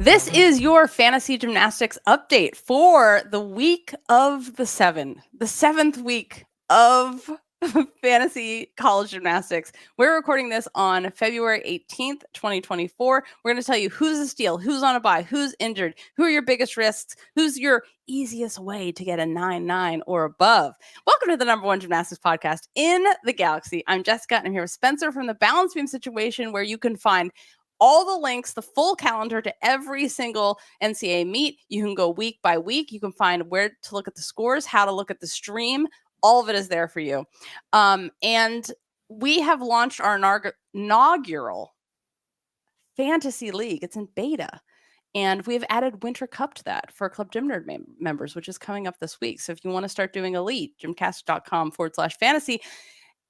This is your fantasy gymnastics update for the week of the 7th week of fantasy college gymnastics. We're recording this on February 18th, 2024. We're going to tell you who's a steal, who's on a bye, who's injured, who are your biggest risks, who's your easiest way to get a 9-9 or above. Welcome to the #1 gymnastics podcast in the galaxy. I'm Jessica, and I'm here with Spencer from the Balance Beam Situation, where you can find all the links, the full calendar to every single NCAA meet. You can go week by week. You can find where to look at the scores, how to look at the stream. All of it is there for you. And we have launched our inaugural fantasy league. It's in beta. And we've added Winter Cup to that for Club Gym Nerd members, which is coming up this week. So if you want to start doing elite, gymcastic.com/fantasy.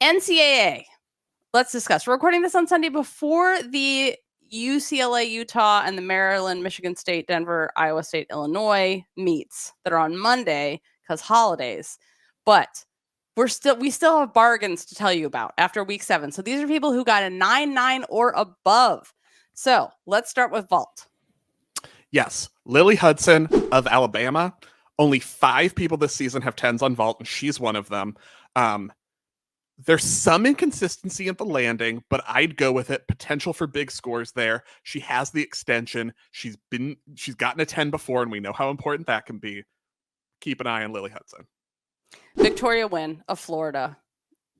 NCAA. Let's discuss. We're recording this on Sunday before the UCLA, Utah, and the Maryland, Michigan State, Denver, Iowa State, Illinois meets that are on Monday because holidays. But we still have bargains to tell you about after week 7. So these are people who got a 9-9 or above. So let's start with vault. Yes, Lily Hudson of Alabama. Only 5 people this season have 10s on vault, and she's one of them. There's some inconsistency at the landing, but I'd go with it. Potential for big scores there. She has the extension. She's gotten a 10 before, and we know how important that can be. Keep an eye on Lily Hudson. Victoria Wynn of Florida.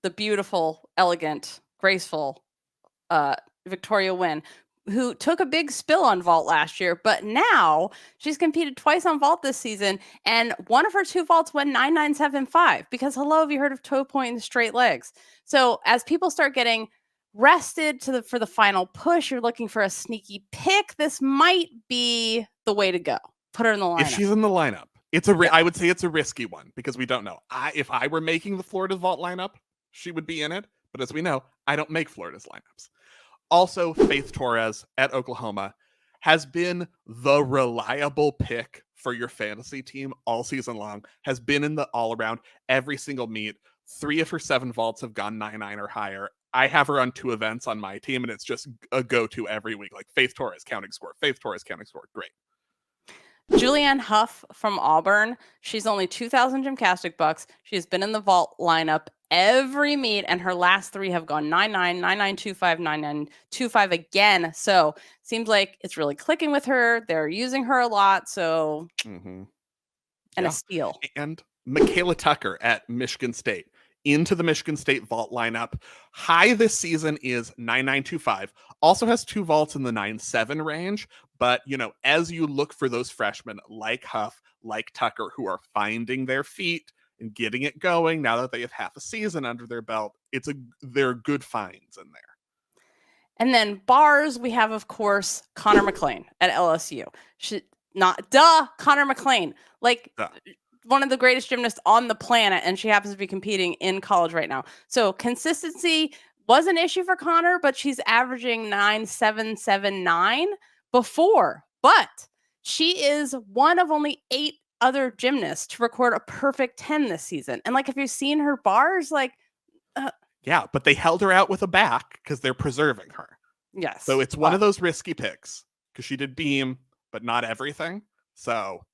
The beautiful, elegant, graceful Victoria Wynn, who took a big spill on vault last year, but now she's competed twice on vault this season, and one of her 2 vaults went 9.975 because, hello, have you heard of toe point and straight legs? So as people start getting rested for the final push, you're looking for a sneaky pick. This might be the way to go. Put her in the lineup. If she's in the lineup, I would say it's a risky one because we don't know. If I were making the Florida vault lineup, she would be in it. But as we know, I don't make Florida's lineups. Also, Faith Torres at Oklahoma has been the reliable pick for your fantasy team all season long, has been in the all-around every single meet. 3 of her 7 vaults have gone 9-9 or higher. I have her on 2 events on my team, and it's just a go-to every week. Like Faith Torres counting score, Faith Torres counting score. Great. Julianne Huff from Auburn. She's only 2,000 GymCastic bucks. She has been in the vault lineup every meet, and her last 3 have gone 9-9, 9-9-2-5, 9-9-2-5 again. So seems like it's really clicking with her. They're using her a lot. So a steal. And Michaela Tucker at Michigan State. Into the Michigan State vault lineup. High this season is 9.925. Also has 2 vaults in the 9.7 range. But, as you look for those freshmen like Huff, like Tucker, who are finding their feet and getting it going now that they have half a season under their belt, they're good finds in there. And then bars, we have, of course, Connor McLean at LSU. Connor McLean. One of the greatest gymnasts on the planet, and she happens to be competing in college right now. So consistency was an issue for Connor, but she's averaging 9.779 before. But she is one of only 8 other gymnasts to record a perfect 10 this season. And if you've seen her bars, yeah, but they held her out with a back because they're preserving her. Yes. So it's one of those risky picks because she did beam, but not everything. So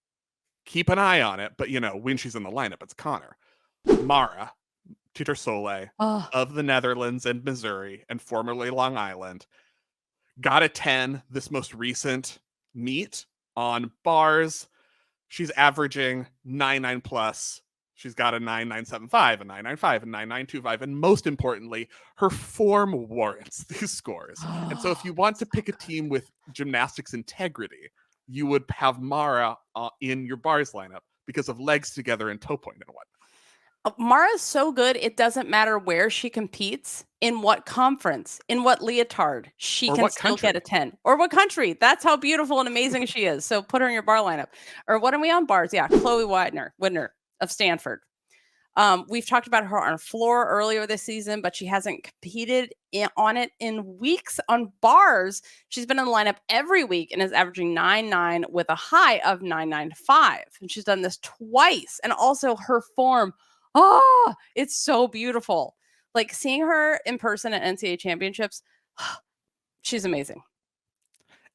keep an eye on it, but when she's in the lineup, it's Connor. Mara Titersole of the Netherlands and Missouri and formerly Long Island got a 10 this most recent meet on bars. She's averaging 9.9 plus. She's got a 9.975, a 9.95, a 9.925, and most importantly, her form warrants these scores. And so if you want to pick a team with gymnastics integrity, you would have Mara in your bars lineup because of legs together and toe point and whatnot. Mara's so good, it doesn't matter where she competes, in what conference, in what leotard, she can still get a 10. Or what country. That's how beautiful and amazing she is. So put her in your bar lineup. Or what are we on bars? Yeah, Chloe Widner of Stanford. We've talked about her on floor earlier this season, but she hasn't competed on it in weeks. On bars, she's been in the lineup every week and is averaging 9.9 with a high of 9.95. And she's done this twice. And also her form, it's so beautiful. Seeing her in person at NCAA championships, she's amazing.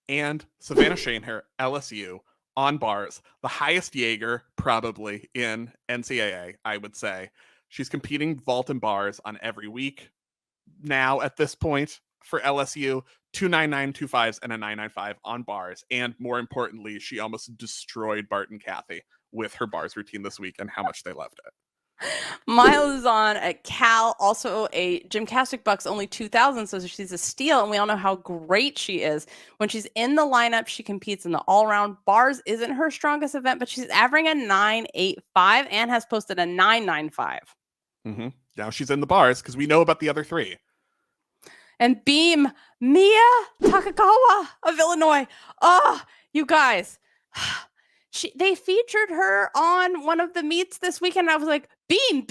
And Savannah Shaneher, LSU, on bars, the highest Jaeger probably in NCAA, I would say. She's competing vault and bars on every week now at this point for LSU. 299, 25s, and a 995 on bars. And more importantly, she almost destroyed Bart and Kathy with her bars routine this week and how much they loved it. Miles is on at Cal, also a GymCastic Bucks, only 2,000, so she's a steal, and we all know how great she is. When she's in the lineup, she competes in the all-around. Bars isn't her strongest event, but she's averaging a 985 and has posted a 995. Mm-hmm. Now she's in the bars because we know about the other three. And beam, Mia Takakawa of Illinois. Oh, you guys. They featured her on one of the meets this weekend. I was like, beam,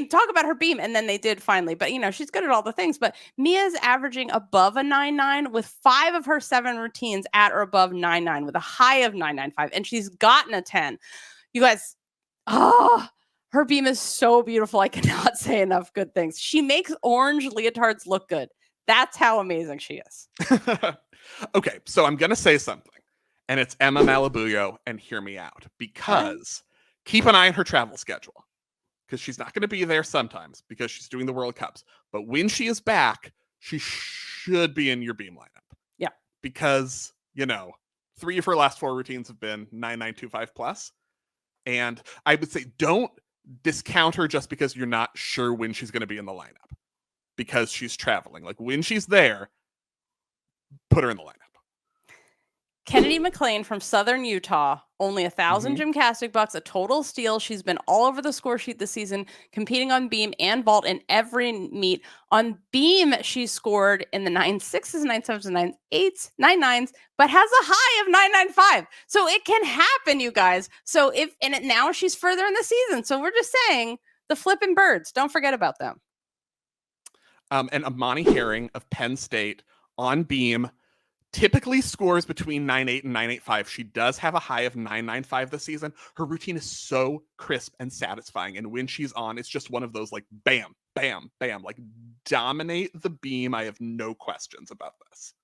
talk about her beam. And then they did finally. But, she's good at all the things. But Mia's averaging above a 9.9 with 5 of her 7 routines at or above 9.9 with a high of 9.95. And she's gotten a 10. You guys, her beam is so beautiful. I cannot say enough good things. She makes orange leotards look good. That's how amazing she is. Okay, so I'm going to say something, and it's Emma Malabuyo, and hear me out, because keep an eye on her travel schedule, because she's not going to be there sometimes because she's doing the World Cups. But when she is back, she should be in your beam lineup. Yeah. Because, 3 of her last 4 routines have been 9925 plus. And I would say don't discount her just because you're not sure when she's going to be in the lineup. Because she's traveling. Like when she's there, put her in the lineup. Kennedy McLean from Southern Utah, only 1,000 GymCastic Bucks, a total steal. She's been all over the score sheet this season, competing on beam and vault in every meet. On beam, she scored in the 9.6s, 9.7s, 9.8s, 9.9s, but has a high of 9.95. So it can happen, you guys. So now she's further in the season. So we're just saying the flipping birds. Don't forget about them. And Amani Herring of Penn State on beam typically scores between 9.8 and 9.85. She does have a high of 9.95 this season. Her routine is so crisp and satisfying. And when she's on, it's just one of those like bam, bam, bam, like dominate the beam. I have no questions about this.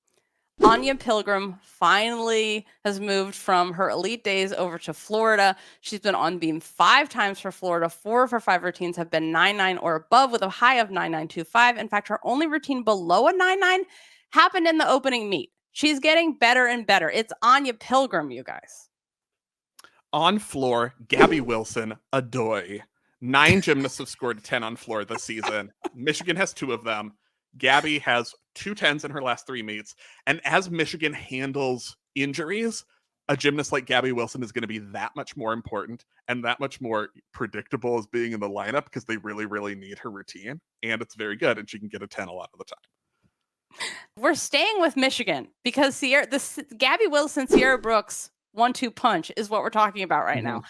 Anya Pilgrim finally has moved from her elite days over to Florida. She's been on beam 5 times for Florida. 4 of her 5 routines have been 9.9 or above with a high of 9.925. In fact, her only routine below a 9.9 happened in the opening meet. She's getting better and better. It's Anya Pilgrim, you guys. On floor, Gabby Wilson, Adoy. 9 gymnasts have scored 10 on floor this season. Michigan has 2 of them. Gabby has 2 10s in her last 3 meets. And as Michigan handles injuries, a gymnast like Gabby Wilson is going to be that much more important and that much more predictable as being in the lineup because they really, really need her routine. And it's very good, and she can get a 10 a lot of the time. We're staying with Michigan because Gabby Wilson, Sierra Brooks 1-2 punch is what we're talking about right now.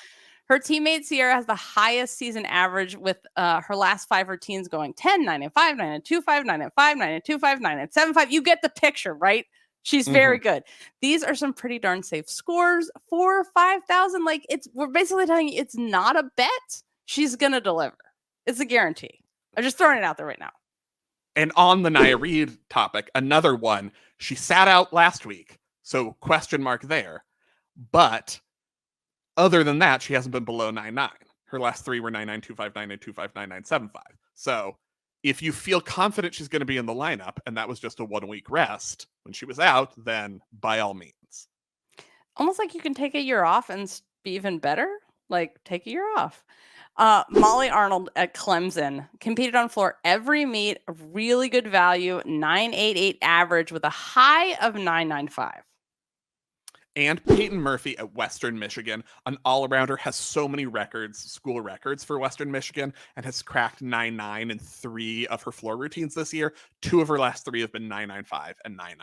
Her teammate Sierra has the highest season average with her last 5 routines going 10, 9, and 5, 9, and 2, 5, 9, and 5, 9, and 2, 5, 9, and 7, 5. You get the picture, right? She's very good. These are some pretty darn safe scores. 4 or 5,000. Like we're basically telling you it's not a bet. She's gonna deliver. It's a guarantee. I'm just throwing it out there right now. And on the Nia Reed topic, another one. She sat out last week, so question mark there. But other than that, she hasn't been below 9.9. Her last 3 were 9.925, 9.925, 9.975. So if you feel confident she's going to be in the lineup, and that was just a 1-week rest when she was out, then by all means. Almost like you can take a year off and be even better. Like take a year off. Molly Arnold at Clemson competed on floor every meet, really good value, 9.88 average with a high of 9.95. And Peyton Murphy at Western Michigan, an all-arounder, has so many records, school records for Western Michigan, and has cracked 9.9 in 3 of her floor routines this year. 2 of her last 3 have been 9.95 and 9.9.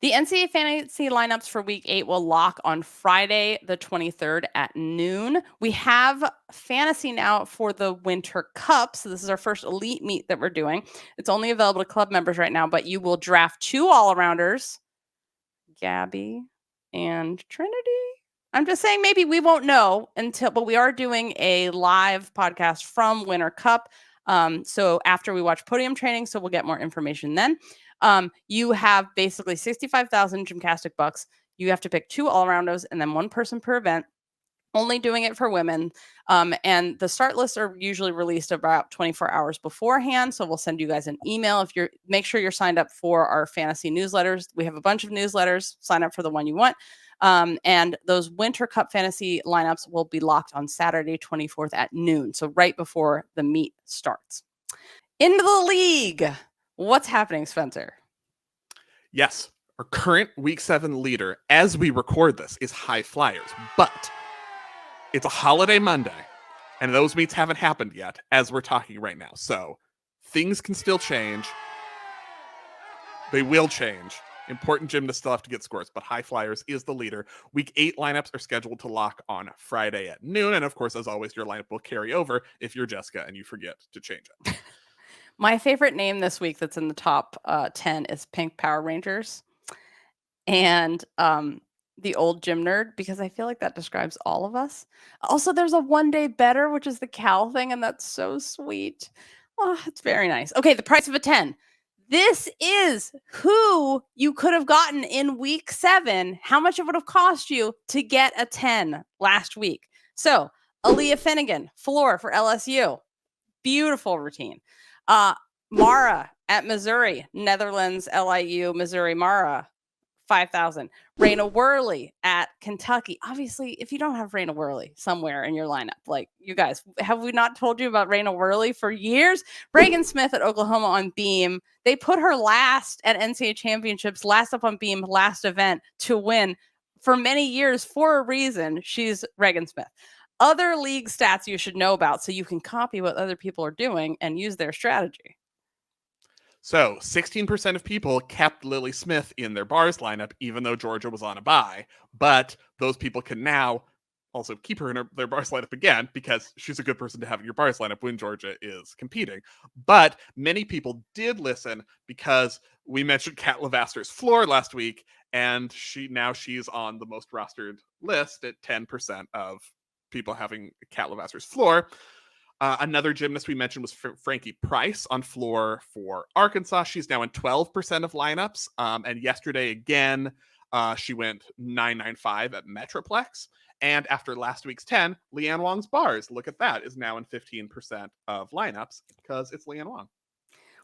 The NCAA fantasy lineups for week 8 will lock on Friday, the 23rd at noon. We have fantasy now for the Winter Cup. So this is our first elite meet that we're doing. It's only available to club members right now, but you will draft 2 all-arounders, Gabby and Trinity. I'm just saying maybe we won't know but we are doing a live podcast from Winter Cup. So after we watch podium training, so we'll get more information then. You have basically 65,000 GymCastic bucks. You have to pick 2 all-arounders and then 1 person per event. Only doing it for women. And the start lists are usually released about 24 hours beforehand. So we'll send you guys an email if you're make sure you're signed up for our fantasy newsletters. We have a bunch of newsletters. Sign up for the one you want. And those Winter Cup fantasy lineups will be locked on Saturday, 24th at noon. So right before the meet starts. Into the league. What's happening, Spencer? Yes, our current week 7 leader, as we record this, is High Flyers, but it's a holiday Monday, and those meets haven't happened yet as we're talking right now. So things can still change. They will change. Important gymnasts still have to get scores, but High Flyers is the leader. Week 8 lineups are scheduled to lock on Friday at noon. And of course, as always, your lineup will carry over if you're Jessica and you forget to change it. My favorite name this week that's in the top 10 is Pink Power Rangers. And the old gym nerd, because I feel like that describes all of us. Also, there's a one day better, which is the cow thing, and that's so sweet. Oh, it's very nice. Okay, the price of a 10. This is who you could have gotten in week 7, how much it would have cost you to get a 10 last week. So, Aaliyah Finnegan, floor for LSU. Beautiful routine. Mara at Missouri, Netherlands, LIU, Missouri, Mara. 5,000. Raina Worley at Kentucky. Obviously, if you don't have Raina Worley somewhere in your lineup, like you guys, have we not told you about Raina Worley for years? Reagan Smith at Oklahoma on beam. They put her last at NCAA championships, last up on beam, last event to win for many years for a reason. She's Reagan Smith. Other league stats you should know about so you can copy what other people are doing and use their strategy. So 16% of people kept Lily Smith in their bars lineup, even though Georgia was on a bye. But those people can now also keep her in their bars lineup again because she's a good person to have in your bars lineup when Georgia is competing. But many people did listen because we mentioned Kat Levaster's floor last week, and she's on the most rostered list at 10% of people having Kat Levaster's floor. Another gymnast we mentioned was Frankie Price on floor for Arkansas. She's now in 12% of lineups. And yesterday, again, she went 995 at Metroplex. And after last week's 10, Leanne Wong's bars, look at that, is now in 15% of lineups because it's Leanne Wong.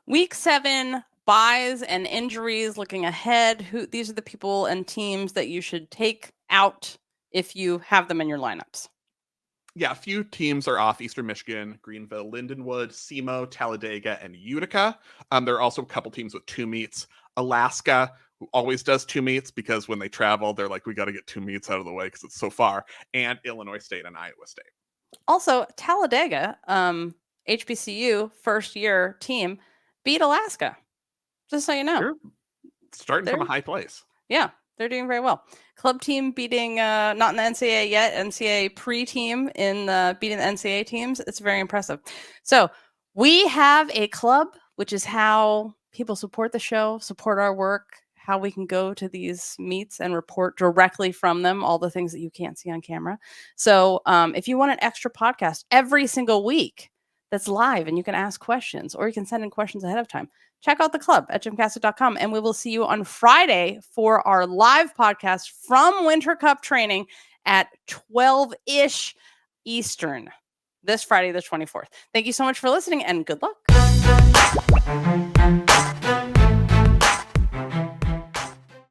Week 7, buys and injuries, looking ahead. These are the people and teams that you should take out if you have them in your lineups. Yeah, a few teams are off: Eastern Michigan, Greenville, Lindenwood, SEMO, Talladega, and Utica. There are also a couple teams with 2 meets. Alaska, who always does 2 meets because when they travel, they're like, we got to get 2 meets out of the way because it's so far. And Illinois State and Iowa State. Also, Talladega, HBCU first year team, beat Alaska. Just so you know. They're starting from a high place. Yeah. They're doing very well. Club team beating, not in the NCAA yet, NCAA pre-team in beating the NCAA teams. It's very impressive. So we have a club, which is how people support the show, support our work, how we can go to these meets and report directly from them, all the things that you can't see on camera. So if you want an extra podcast every single week that's live and you can ask questions or you can send in questions ahead of time, check out the club at gymcastic.com, and we will see you on Friday for our live podcast from Winter Cup training at 12-ish Eastern this Friday, the 24th. Thank you so much for listening, and good luck.